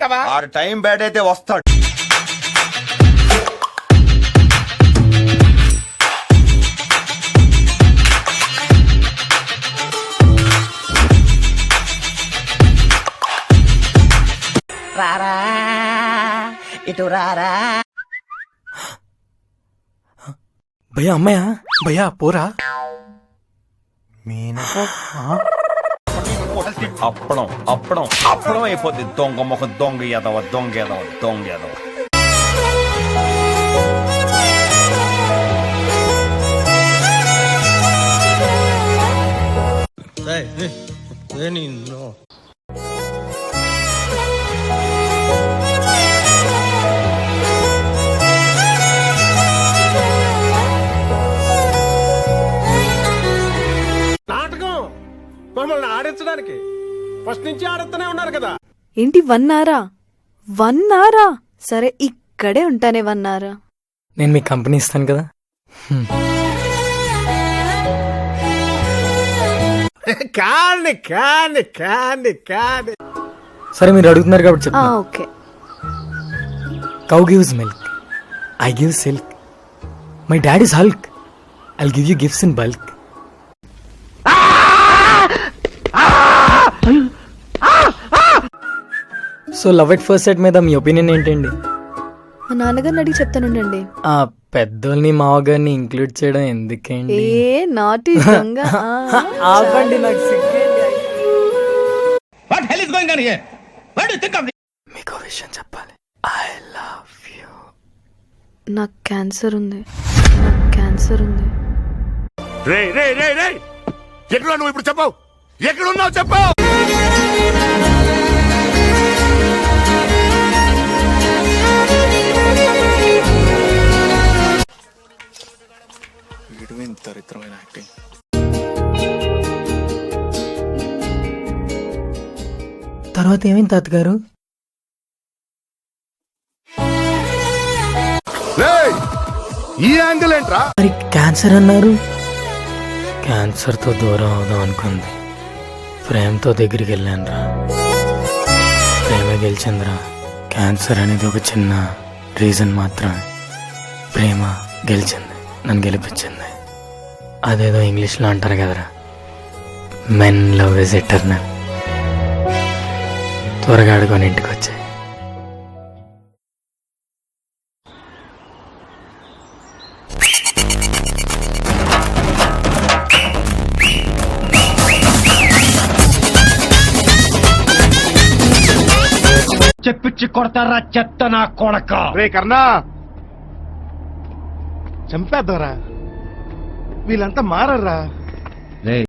వస్తాడంటావా? ఆడు time bad అయితే వస్తాడు. రారా ఇటు రారా. భయ్యా అమ్మాయా భయ్యా పోరా. అప్పడం అప్పడం అప్పడం అయిపోద్ది. దొంగ మొక్క దొంగ ఎదవ దొంగ ఎదవ దొంగ ఎదవ. నాటకం మమ్మల్ని ఆడించడానికి ఫస్ట్ నుంచి ఆడుతూనే ఉన్నారు కదా. ఏంటి 1 hour? 1 hour? సరే ఇక్కడే ఉంటానే 1 hour. నేను మీకు కంపెనీ ఇస్తాను కదా. కాండి కాండి కాండి కాండి. సరే మీరు అడుగుతున్నారు కాబట్టి చెప్తా. Okay. Cow gives milk, I give silk. My dad is Hulk, I'll give you gifts in bulk. So love at first sight మీద మీ ఒపీనియన్ ఏంటండి? మా నాన్నగారిని అడిగి చెప్తానుండండి. ఆ పెద్దోళ్ళని మావగారిని ఇంక్లూడ్ చేయడం ఎందుకండి? ఏ నాటి దొంగ. ఆపండి, నాకు సిగ్గేంటి. What hell is going on here? What do you think of this? మీకు విషయం చెప్పాలి. I love you. నాకు క్యాన్సర్ ఉంది. నాకు క్యాన్సర్ ఉంది. రే రే రే రే, ఎక్కడ నువ్వు ఇప్పుడు చెప్పావు? ఎక్కడున్నావు చెప్పావు? దరిద్రమైన యాక్టింగ్. తర్వాత ఏమైంది తాతగారు? ఈ యాంగిల్ ఏంట్రా? మరి క్యాన్సర్ అన్నారు. క్యాన్సర్ తో దూరం అవుదాం అనుకుంది, ప్రేమతో దగ్గరికి వెళ్ళాను రా. ప్రేమ గెలిచిందిరా. క్యాన్సర్ అనేది ఒక చిన్న రీజన్ మాత్రమే. ప్రేమ గెలిచింది, నన్ను గెలిపించింది. అదేదో ఇంగ్లీష్లో అంటారు కదరా, మెన్ లవ్ ఇస్ ఎటర్నల్. త్వరగా ఆడుకొని ఇంటికి వచ్చాయి. చెప్పిచ్చి కొడతారా చెత్త నా కొడక. రే కర్ణా, చంపేద్దారా, వీళ్ళంతా మారరా.